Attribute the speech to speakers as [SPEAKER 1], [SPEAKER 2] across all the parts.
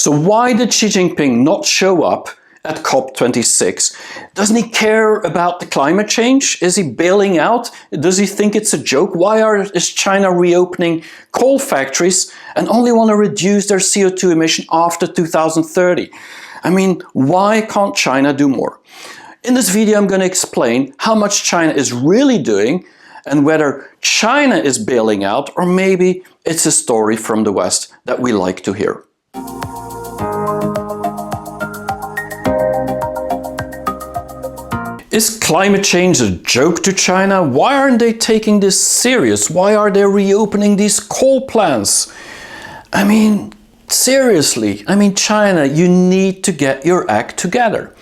[SPEAKER 1] So why did Xi Jinping not show up at COP26? Doesn't he care about the climate change? Is he bailing out? Does he think it's a joke? Why is China reopening coal factories and only want to reduce their CO2 emission after 2030? I mean, why can't China do more? In this video, I'm going to explain how much China is really doing and whether China is bailing out or maybe it's a story from the West that we like to hear. Is climate change a joke to China? Why aren't they taking this serious? Why are they reopening these coal plants? I mean, seriously, China, you need to get your act together.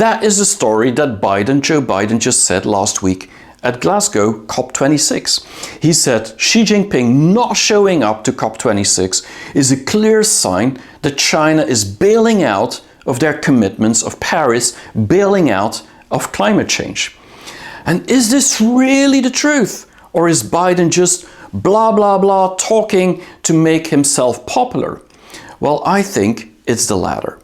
[SPEAKER 1] That is the story that Joe Biden just said last week at Glasgow COP26. He said Xi Jinping not showing up to COP26 is a clear sign that China is bailing out of their commitments of Paris, bailing out of climate change. And is this really the truth? Or is Biden just blah blah blah talking to make himself popular? Well, I think it's the latter.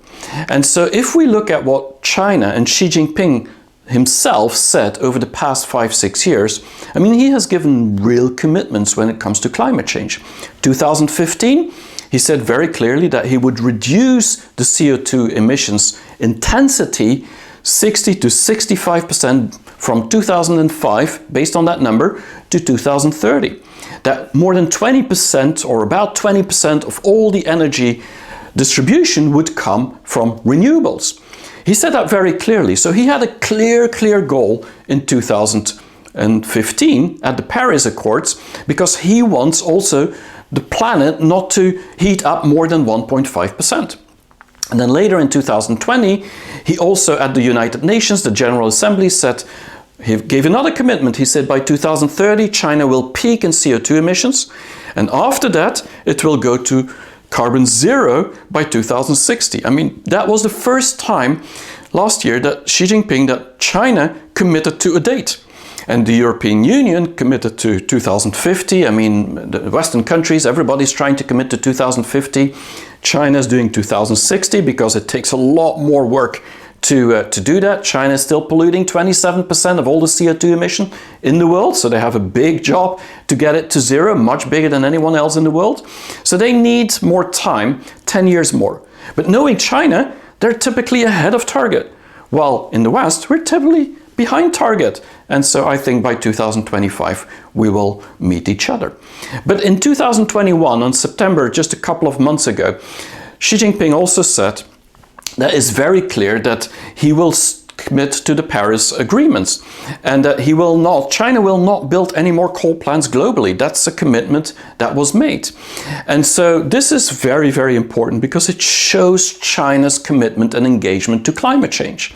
[SPEAKER 1] And so if we look at what China and Xi Jinping himself said over the past 5-6 years, he has given real commitments when it comes to climate change. 2015, he said very clearly that he would reduce the CO2 emissions intensity 60 to 65% from 2005, based on that number, to 2030. That more than 20% or about 20% of all the energy distribution would come from renewables. He said that very clearly. So he had a clear goal in 2015 at the Paris Accords, because he wants also the planet not to heat up more than 1.5%. And then later in 2020, he also at the United Nations, the General Assembly, said, he gave another commitment. He said by 2030, China will peak in CO2 emissions. And after that, it will go to carbon zero by 2060. That was the first time last year that that China committed to a date. And the European Union committed to 2050. The Western countries, everybody's trying to commit to 2050. China's doing 2060 because it takes a lot more work to do that. China is still polluting 27% of all the CO2 emission in the world, so they have a big job to get it to zero, much bigger than anyone else in the world. So they need more time, 10 years more. But knowing China, they're typically ahead of target, while in the West, we're typically behind target. And so I think by 2025, we will meet each other. But in 2021, on September, just a couple of months ago, Xi Jinping also said that it's very clear that he will commit to the Paris agreements and that China will not build any more coal plants globally. That's a commitment that was made. And so this is very, very important because it shows China's commitment and engagement to climate change.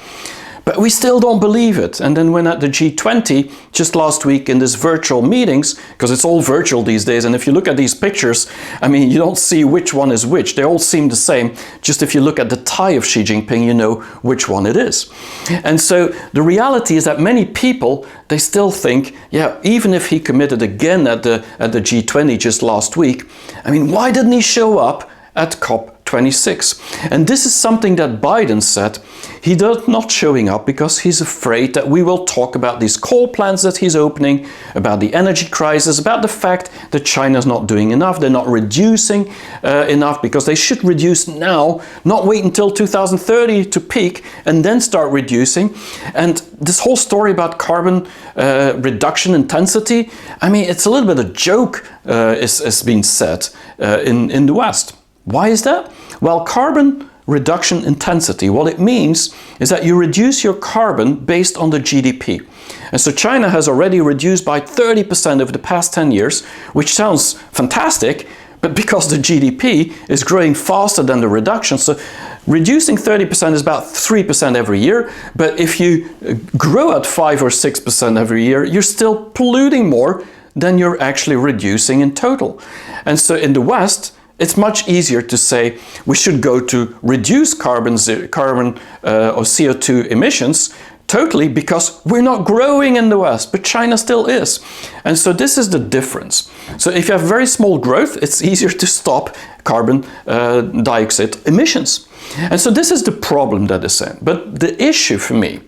[SPEAKER 1] But we still don't believe it. And then when at the G20, just last week in this virtual meetings, because it's all virtual these days, and if you look at these pictures, you don't see which one is which. They all seem the same. Just if you look at the tie of Xi Jinping, you know which one it is. And so the reality is that many people, they still think, even if he committed again at the G20 just last week, why didn't he show up at COP26? And this is something that Biden said. He does not showing up because he's afraid that we will talk about these coal plants that he's opening, about the energy crisis, about the fact that China's not doing enough, they're not reducing enough, because they should reduce now, not wait until 2030 to peak and then start reducing. And this whole story about carbon reduction intensity, it's a little bit of a joke, is being said in the West. Why is that? Well, carbon reduction intensity, what it means is that you reduce your carbon based on the GDP. And so China has already reduced by 30% over the past 10 years, which sounds fantastic, but because the GDP is growing faster than the reduction, so reducing 30% is about 3% every year, but if you grow at 5 or 6% every year, you're still polluting more than you're actually reducing in total. And so in the West, it's much easier to say we should go to reduce carbon or CO2 emissions totally, because we're not growing in the West, but China still is. And so this is the difference. So if you have very small growth, it's easier to stop carbon dioxide emissions. And so this is the problem that is in. But the issue for me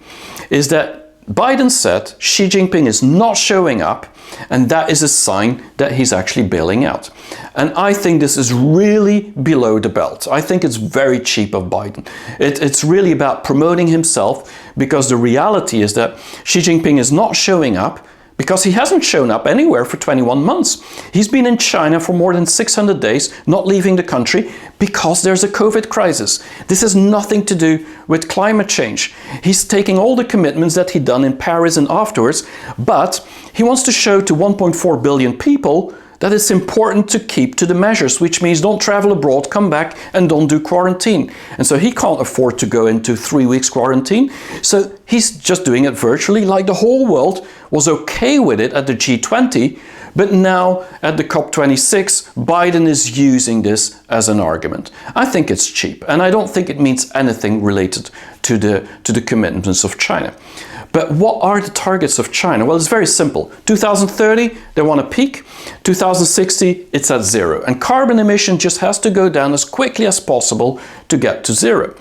[SPEAKER 1] is that Biden said Xi Jinping is not showing up, and that is a sign that he's actually bailing out. And I think this is really below the belt. I think it's very cheap of Biden. It's really about promoting himself, because the reality is that Xi Jinping is not showing up because he hasn't shown up anywhere for 21 months. He's been in China for more than 600 days, not leaving the country, because there's a COVID crisis. This has nothing to do with climate change. He's taking all the commitments that he'd done in Paris and afterwards, but he wants to show to 1.4 billion people that it's important to keep to the measures, which means don't travel abroad, come back, and don't do quarantine. And so he can't afford to go into 3 weeks quarantine. So he's just doing it virtually, like the whole world was okay with it at the G20. But now at the COP26, Biden is using this as an argument. I think it's cheap, and I don't think it means anything related to the commitments of China. But what are the targets of China? Well, it's very simple. 2030, they want to peak. 2060, it's at zero. And carbon emission just has to go down as quickly as possible to get to zero.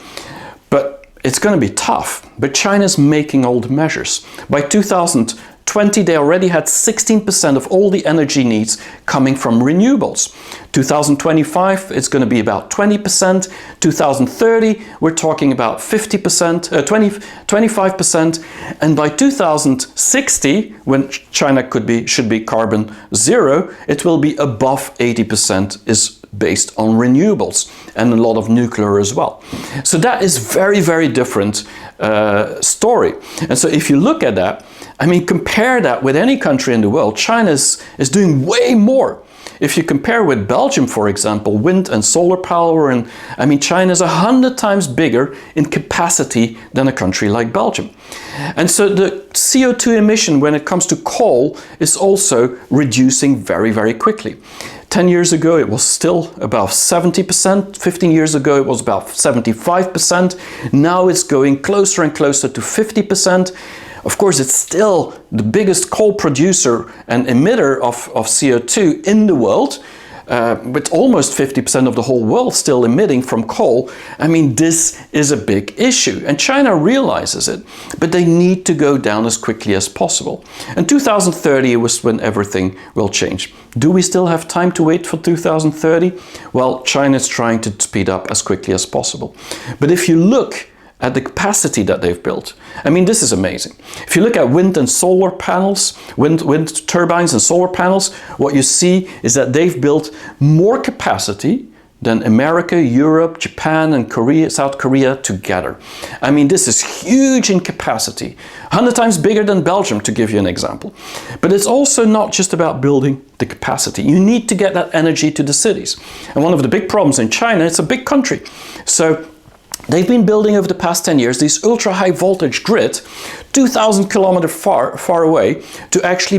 [SPEAKER 1] But it's going to be tough. But China's making all the measures. By 2020, they already had 16% of all the energy needs coming from renewables. 2025, it's going to be about 20%. 2030, we're talking about 50%, 25%. And by 2060, when China should be carbon zero, it will be above 80% is based on renewables, and a lot of nuclear as well. So that is very, very different story. And so if you look at that, I mean, compare that with any country in the world, China is doing way more. If you compare with Belgium, for example, wind and solar power, and I mean, China is 100 times bigger in capacity than a country like Belgium. And so the CO2 emission when it comes to coal is also reducing very, very quickly. 10 years ago, it was still about 70%. 15 years ago, it was about 75%. Now it's going closer and closer to 50%. Of course, it's still the biggest coal producer and emitter of CO2 in the world, with almost 50% of the whole world still emitting from coal. I mean, this is a big issue, and China realizes it, but they need to go down as quickly as possible. And 2030 was when everything will change. Do we still have time to wait for 2030? Well, China is trying to speed up as quickly as possible. But if you look at the capacity that they've built, I mean, this is amazing. If you look at wind and solar panels, wind turbines and solar panels, what you see is that they've built more capacity than America, Europe, Japan, and South Korea together. I mean, this is huge in capacity, 100 times bigger than Belgium, to give you an example. But it's also not just about building the capacity. You need to get that energy to the cities. And one of the big problems in China, it's a big country. So they've been building over the past 10 years these ultra high voltage grid 2,000 kilometers far away to actually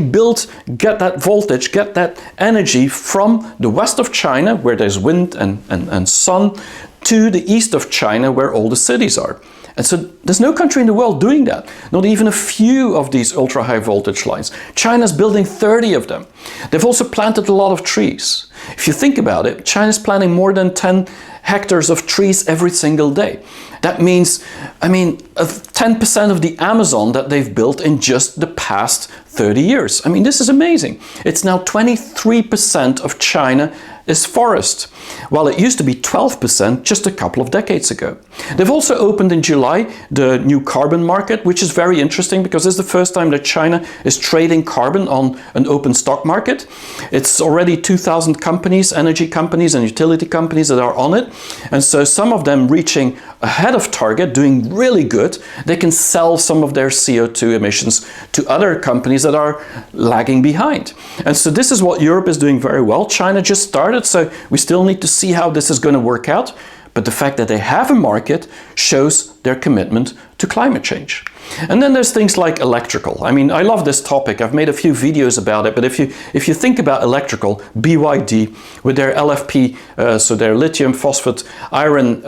[SPEAKER 1] get that voltage, get that energy from the west of China, where there's wind and sun, to the east of China, where all the cities are. And so there's no country in the world doing that. Not even a few of these ultra high voltage lines. China's building 30 of them. They've also planted a lot of trees. If you think about it, China's planting more than 10 hectares of trees every single day. That means, 10% of the Amazon that they've built in just the past 30 years. I mean, this is amazing. It's now 23% of China is forest, while it used to be 12% just a couple of decades ago. They've also opened in July the new carbon market, which is very interesting because this is the first time that China is trading carbon on an open stock market. It's already 2,000 companies, energy companies and utility companies that are on it. And so some of them reaching ahead of target, doing really good. They can sell some of their CO2 emissions to other companies that are lagging behind. And so this is what Europe is doing very well. China just started, so we still need to see how this is going to work out. But the fact that they have a market shows their commitment to climate change. And then there's things like electrical. I mean, I love this topic. I've made a few videos about it, but if you think about electrical, BYD with their LFP, so their lithium phosphate iron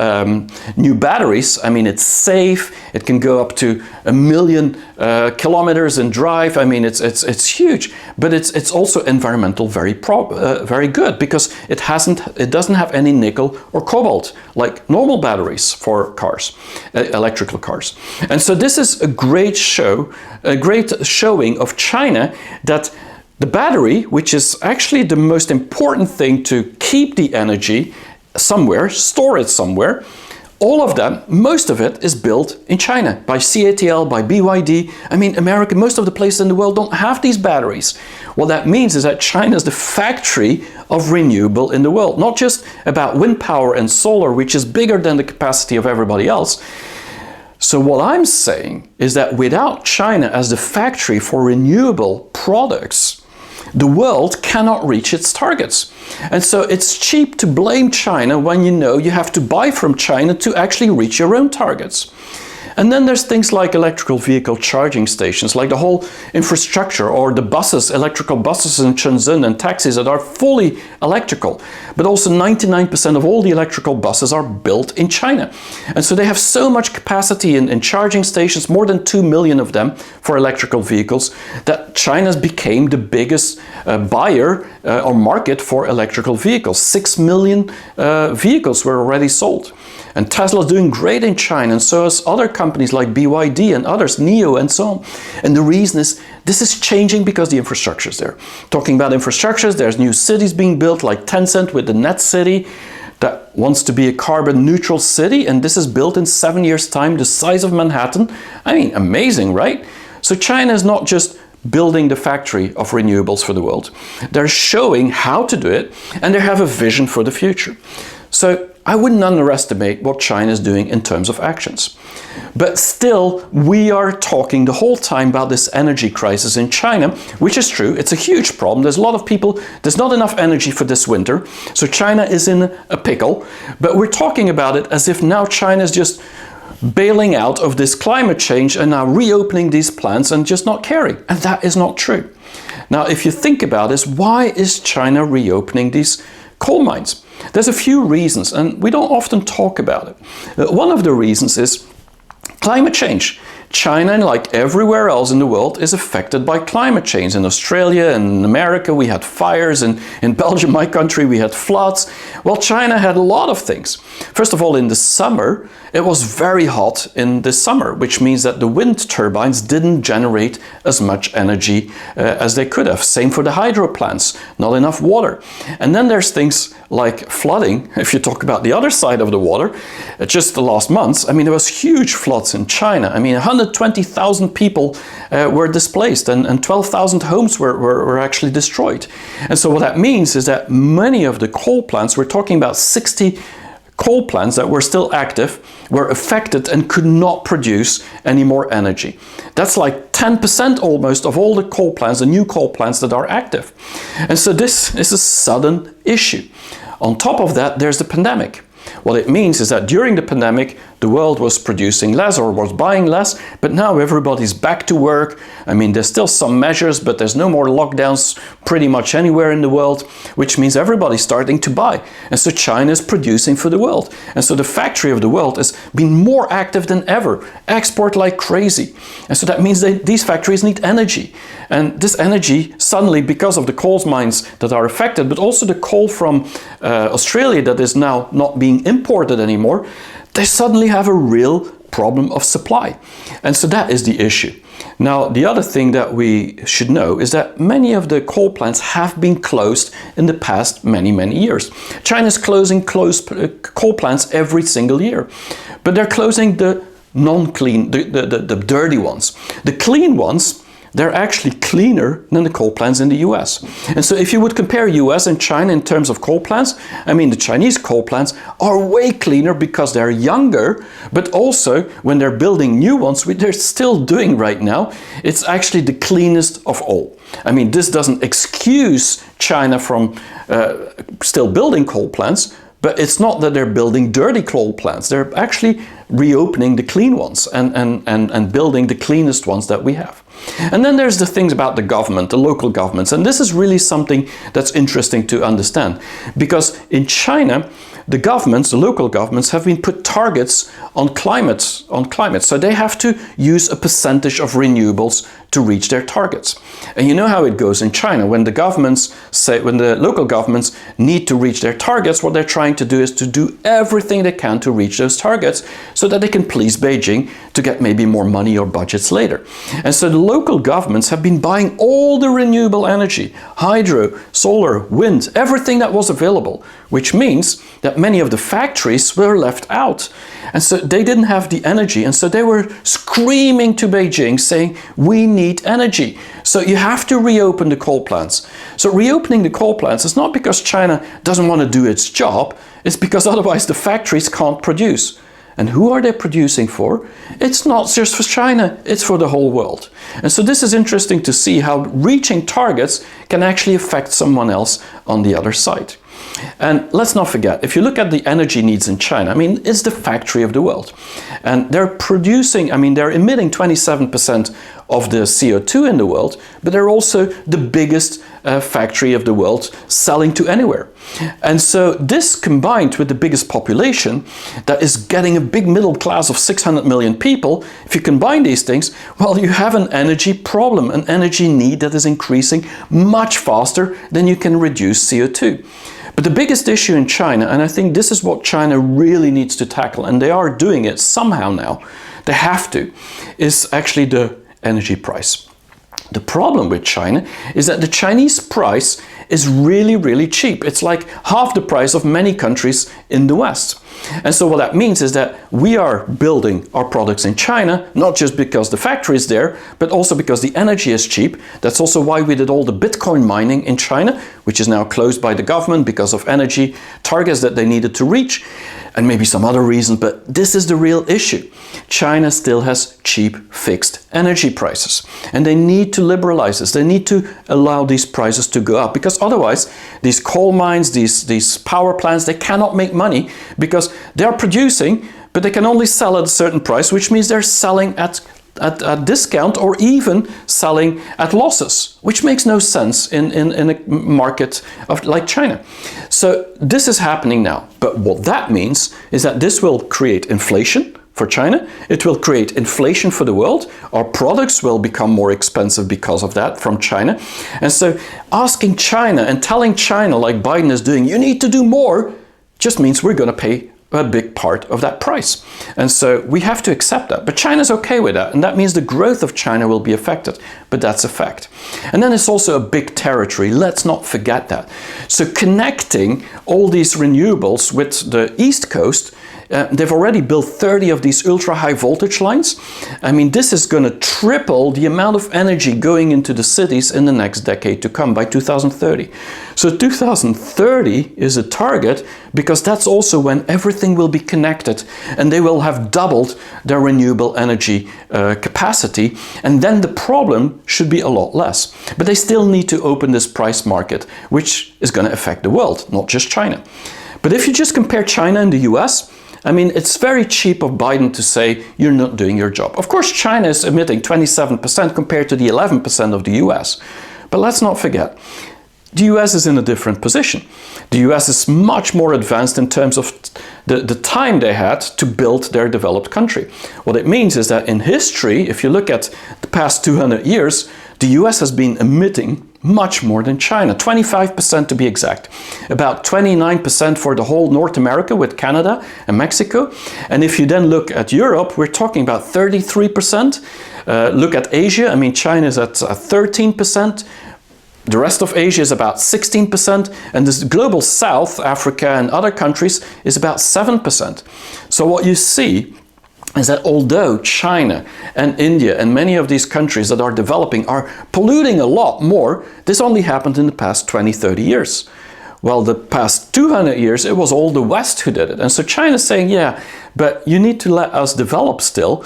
[SPEAKER 1] new batteries, I mean, it's safe. It can go up to 1 million kilometers in drive. I mean, it's huge, but it's also environmental very good, because it doesn't have any nickel or cobalt like normal batteries for cars, electrical cars. And so this is a great showing of China that the battery, which is actually the most important thing to keep the energy somewhere, store it somewhere, all of that, most of it is built in China by CATL, by BYD. I mean, America, most of the places in the world don't have these batteries. What that means is that China is the factory of renewable in the world, not just about wind power and solar, which is bigger than the capacity of everybody else. So what I'm saying is that without China as the factory for renewable products, the world cannot reach its targets. And so it's cheap to blame China when you know you have to buy from China to actually reach your own targets. And then there's things like electrical vehicle charging stations, like the whole infrastructure, or the buses, electrical buses in Shenzhen and taxis that are fully electrical. But also 99% of all the electrical buses are built in China. And so they have so much capacity in charging stations, more than 2 million of them for electrical vehicles, that China became the biggest buyer or market for electrical vehicles. 6 million vehicles were already sold. And Tesla's doing great in China, and so is other companies like BYD and others, NIO and so on. And the reason is, this is changing because the infrastructure is there. Talking about infrastructures, there's new cities being built, like Tencent with the Net City, that wants to be a carbon neutral city, and this is built in 7 years' time, the size of Manhattan. I mean, amazing, right? So China is not just building the factory of renewables for the world. They're showing how to do it, and they have a vision for the future. So I wouldn't underestimate what China is doing in terms of actions. But still, we are talking the whole time about this energy crisis in China, which is true. It's a huge problem. There's a lot of people, there's not enough energy for this winter. So China is in a pickle. But we're talking about it as if now China is just bailing out of this climate change and now reopening these plants and just not caring. And that is not true. Now, if you think about this, why is China reopening these coal mines? There's a few reasons, and we don't often talk about it. One of the reasons is climate change. China, like everywhere else in the world, is affected by climate change. In Australia and in America, we had fires. In Belgium, my country, we had floods. Well, China had a lot of things. First of all, in the summer, it was very hot in the summer, which means that the wind turbines didn't generate as much energy as they could have. Same for the hydro plants, not enough water. And then there's things like flooding. If you talk about the other side of the water, just the last months, I mean, there was huge floods in China. I mean, 120,000 people were displaced, and 12,000 homes were actually destroyed. And so what that means is that many of the coal plants, we're talking about 60 coal plants that were still active, were affected and could not produce any more energy. That's like 10% almost of all the coal plants, the new coal plants that are active. And so this is a sudden issue. On top of that, there's the pandemic. What it means is that during the pandemic, the world was producing less or was buying less, but now everybody's back to work. I mean, there's still some measures, but there's no more lockdowns pretty much anywhere in the world, which means everybody's starting to buy. And so China is producing for the world. And so the factory of the world has been more active than ever, export like crazy. And so that means these factories need energy. And this energy suddenly, because of the coal mines that are affected, but also the coal from Australia that is now not being imported anymore, they suddenly have a real problem of supply. And so that is the issue. Now, the other thing that we should know is that many of the coal plants have been closed in the past many years. China is closing coal plants every single year, but they're closing the non-clean, the dirty ones. The clean ones, they're actually cleaner than the coal plants in the US. And so if you would compare US and China in terms of coal plants, I mean, the Chinese coal plants are way cleaner because they're younger, but also when they're building new ones, which they're still doing right now, it's actually the cleanest of all. I mean, this doesn't excuse China from still building coal plants, But it's not that they're building dirty coal plants. They're actually reopening the clean ones and building the cleanest ones that we have. And then there's the things about the government, the local governments. And this is really something that's interesting to understand. Because in China, the governments, the local governments, have been put targets on climate. So they have to use a percentage of renewables to reach their targets. And you know how it goes in China. When the local governments need to reach their targets, what they're trying to do is to do everything they can to reach those targets so that they can please Beijing to get maybe more money or budgets later. And so the local governments have been buying all the renewable energy, hydro, solar, wind, everything that was available, which means that many of the factories were left out. And so they didn't have the energy. And so they were screaming to Beijing saying, we need energy. So you have to reopen the coal plants. So reopening the coal plants is not because China doesn't want to do its job. It's because otherwise the factories can't produce. And who are they producing for? It's not just for China, it's for the whole world. And so this is interesting to see how reaching targets can actually affect someone else on the other side. And let's not forget, if you look at the energy needs in China, I mean, it's the factory of the world. And they're producing, I mean, they're emitting 27% of the CO2 in the world, but they're also the biggest factory of the world selling to anywhere. And so this combined with the biggest population that is getting a big middle class of 600 million people, if you combine these things, well, you have an energy problem, an energy need that is increasing much faster than you can reduce CO2. But the biggest issue in China, and I think this is what China really needs to tackle, and they are doing it somehow now, they have to, is actually the energy price. The problem with China is that the Chinese price is really, really cheap. It's like half the price of many countries in the West. And so what that means is that we are building our products in China, not just because the factory is there, but also because the energy is cheap. That's also why we did all the Bitcoin mining in China, which is now closed by the government because of energy targets that they needed to reach, and maybe some other reasons, but this is the real issue. China still has cheap fixed energy prices, and they need to liberalize this. They need to allow these prices to go up, because otherwise these coal mines, these power plants, they cannot make money because they are producing, but they can only sell at a certain price, which means they're selling at a discount or even selling at losses, which makes no sense in a market like China. So this is happening now. But what that means is that this will create inflation for China. It will create inflation for the world. Our products will become more expensive because of that from China. And so asking China and telling China, like Biden is doing, you need to do more, just means we're going to pay a big part of that price. And so we have to accept that. But China's okay with that. And that means the growth of China will be affected. But that's a fact. And then it's also a big territory. Let's not forget that. So connecting all these renewables with the East Coast, they've already built 30 of these ultra-high voltage lines. I mean, this is going to triple the amount of energy going into the cities in the next decade to come, by 2030. So 2030 is a target because that's also when everything will be connected and they will have doubled their renewable energy capacity. And then the problem should be a lot less. But they still need to open this price market, which is going to affect the world, not just China. But if you just compare China and the US, I mean, it's very cheap of Biden to say you're not doing your job. Of course, China is emitting 27% compared to the 11% of the US. But let's not forget, the US is in a different position. The US is much more advanced in terms of the time they had to build their developed country. What it means is that in history, if you look at the past 200 years, the US has been emitting much more than China, 25% to be exact. About 29% for the whole North America with Canada and Mexico. And if you then look at Europe, we're talking about 33%. Look at Asia, I mean, China is at 13%. The rest of Asia is about 16%, and the global South, Africa and other countries, is about 7%. So what you see is that although China and India and many of these countries that are developing are polluting a lot more, this only happened in the past 20, 30 years. Well, the past 200 years, it was all the West who did it. And so China's saying, yeah, but you need to let us develop still,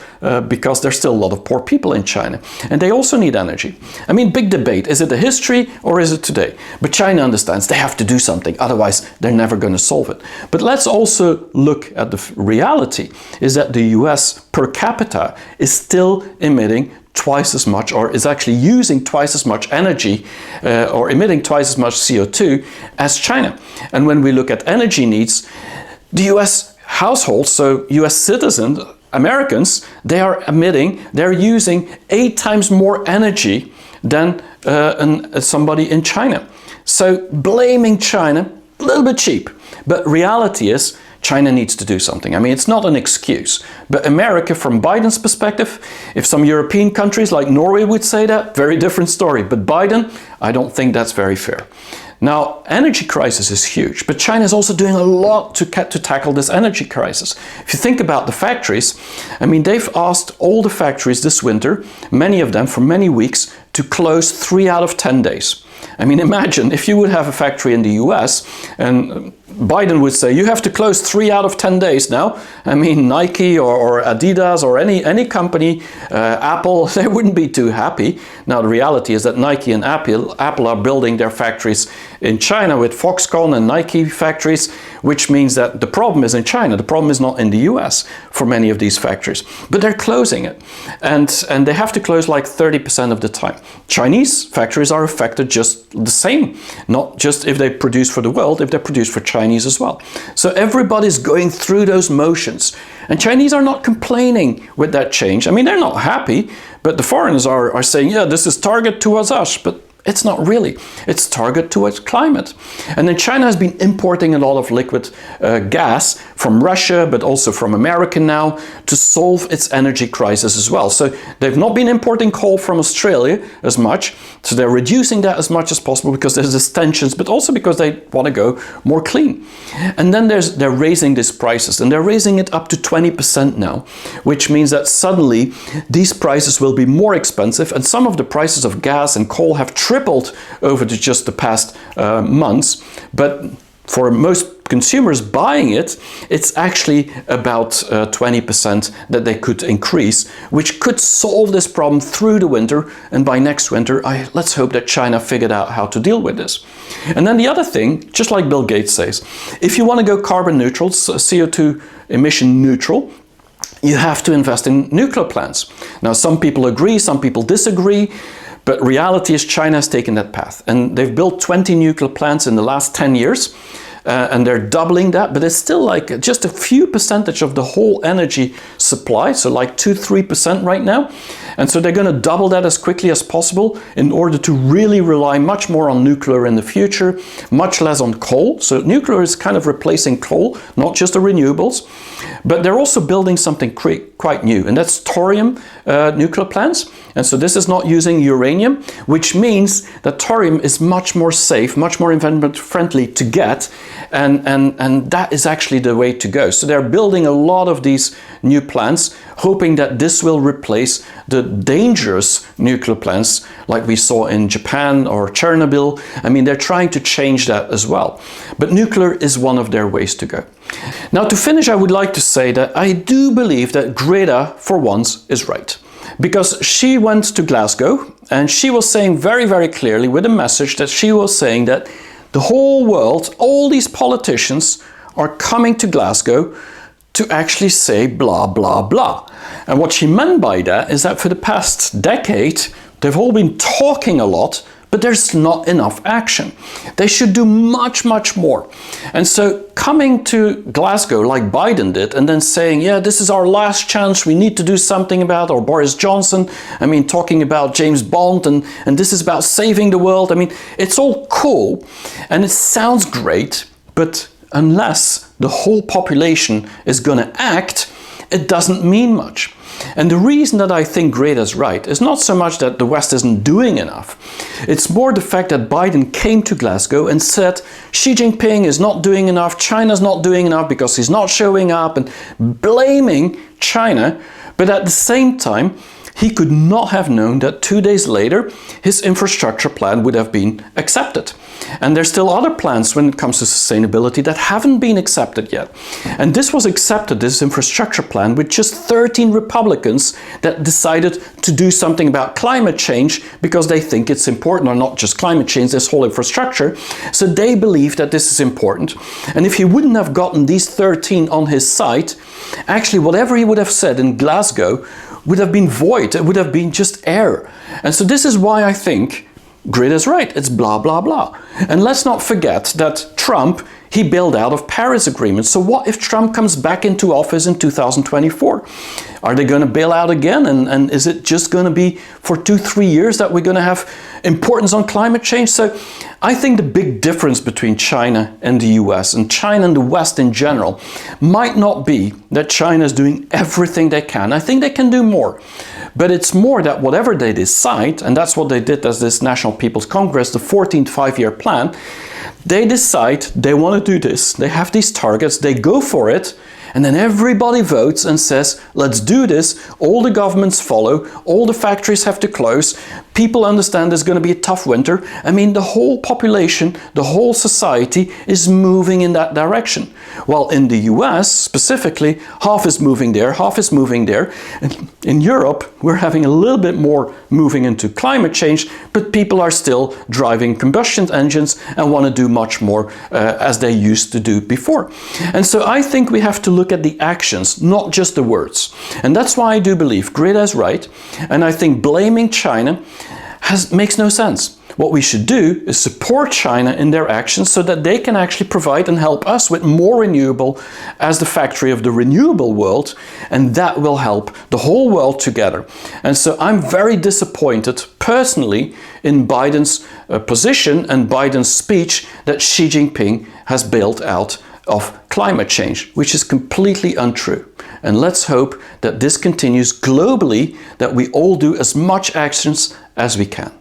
[SPEAKER 1] because there's still a lot of poor people in China. And they also need energy. I mean, big debate. Is it a history or is it today? But China understands they have to do something. Otherwise, they're never going to solve it. But let's also look at the reality, is that the US per capita is still emitting twice as much, or is actually using twice as much energy, or emitting twice as much CO2 as China. And when we look at energy needs, the US households, so US citizens, Americans, they're using 8 times more energy than somebody in China. So blaming China, a little bit cheap, but reality is China needs to do something. I mean, it's not an excuse, but America, from Biden's perspective, if some European countries like Norway would say that, very different story. But Biden, I don't think that's very fair. Now, energy crisis is huge, but China is also doing a lot to tackle this energy crisis. If you think about the factories, I mean, they've asked all the factories this winter, many of them for many weeks, to close 3 out of 10 days. I mean, imagine if you would have a factory in the US and Biden would say, you have to close 3 out of 10 days now. I mean, Nike or Adidas or any company, Apple, they wouldn't be too happy. Now, the reality is that Nike and Apple are building their factories in China with Foxconn and Nike factories, which means that the problem is in China. The problem is not in the US for many of these factories, but they're closing it. And they have to close like 30% of the time. Chinese factories are affected just the same, not just if they produce for the world, if they produce for Chinese as well. So everybody's going through those motions. And Chinese are not complaining with that change. I mean, they're not happy, but the foreigners are saying, yeah, this is target towards us, but it's not really. It's target towards climate. And then China has been importing a lot of liquid gas from Russia, but also from America now, to solve its energy crisis as well. So they've not been importing coal from Australia as much. So they're reducing that as much as possible because there's this tensions, but also because they want to go more clean. And then they're raising these prices, and they're raising it up to 20% now, which means that suddenly these prices will be more expensive, and some of the prices of gas and coal have tripled over just the past months. But for most consumers buying it, it's actually about 20% that they could increase, which could solve this problem through the winter. And by next winter, let's hope that China figured out how to deal with this. And then the other thing, just like Bill Gates says, if you want to go carbon neutral, CO2 emission neutral, you have to invest in nuclear plants. Now, some people agree, some people disagree. But reality is China has taken that path, and they've built 20 nuclear plants in the last 10 years, and they're doubling that, but it's still like just a few percentage of the whole energy supply, so like 2-3% right now. And so they're going to double that as quickly as possible in order to really rely much more on nuclear in the future, much less on coal. So nuclear is kind of replacing coal, not just the renewables. But they're also building something quite new, and that's thorium nuclear plants. And so this is not using uranium, which means that thorium is much more safe, much more environment friendly to get, and that is actually the way to go. So they're building a lot of these new plants, hoping that this will replace the dangerous nuclear plants like we saw in Japan or Chernobyl. I mean, they're trying to change that as well. But nuclear is one of their ways to go. Now, to finish, I would like to say that I do believe that Greta, for once, is right. Because she went to Glasgow and she was saying very, very clearly with a message that she was saying that the whole world, all these politicians are coming to Glasgow to actually say blah, blah, blah. And what she meant by that is that for the past decade, they've all been talking a lot, but there's not enough action. They should do much, much more. And so coming to Glasgow like Biden did and then saying, yeah, this is our last chance, we need to do something about, or Boris Johnson, I mean, talking about James Bond and this is about saving the world. I mean, it's all cool and it sounds great, but unless the whole population is going to act, it doesn't mean much. And the reason that I think Greta's right is not so much that the West isn't doing enough. It's more the fact that Biden came to Glasgow and said Xi Jinping is not doing enough, China's not doing enough because he's not showing up, and blaming China. But at the same time, he could not have known that 2 days later his infrastructure plan would have been accepted. And there's still other plans when it comes to sustainability that haven't been accepted yet. And this was accepted, this infrastructure plan, with just 13 Republicans that decided to do something about climate change because they think it's important, or not just climate change, this whole infrastructure. So they believe that this is important. And if he wouldn't have gotten these 13 on his side, actually whatever he would have said in Glasgow would have been void. It would have been just air. And so this is why I think Greta's right. It's blah, blah, blah. And let's not forget that Trump, he bailed out of Paris Agreement. So what if Trump comes back into office in 2024? Are they going to bail out again? And is it just going to be for 2-3 years that we're going to have importance on climate change? So I think the big difference between China and the US, and China and the West in general, might not be that China is doing everything they can. I think they can do more. But it's more that whatever they decide, and that's what they did as this National People's Congress, the 14th five-year plan, they decide they want to do this. They have these targets, they go for it, and then everybody votes and says, let's do this. All the governments follow, all the factories have to close, people understand there's going to be a tough winter. I mean, the whole population, the whole society is moving in that direction. While in the US, specifically, half is moving there, half is moving there. And in Europe, we're having a little bit more moving into climate change, but people are still driving combustion engines and want to do much more as they used to do before. And so I think we have to look at the actions, not just the words. And that's why I do believe Greta is right. And I think blaming China makes no sense. What we should do is support China in their actions so that they can actually provide and help us with more renewable as the factory of the renewable world, and that will help the whole world together. And so I'm very disappointed personally in Biden's position and Biden's speech that Xi Jinping has bailed out of climate change, which is completely untrue. And let's hope that this continues globally, that we all do as much actions as we can.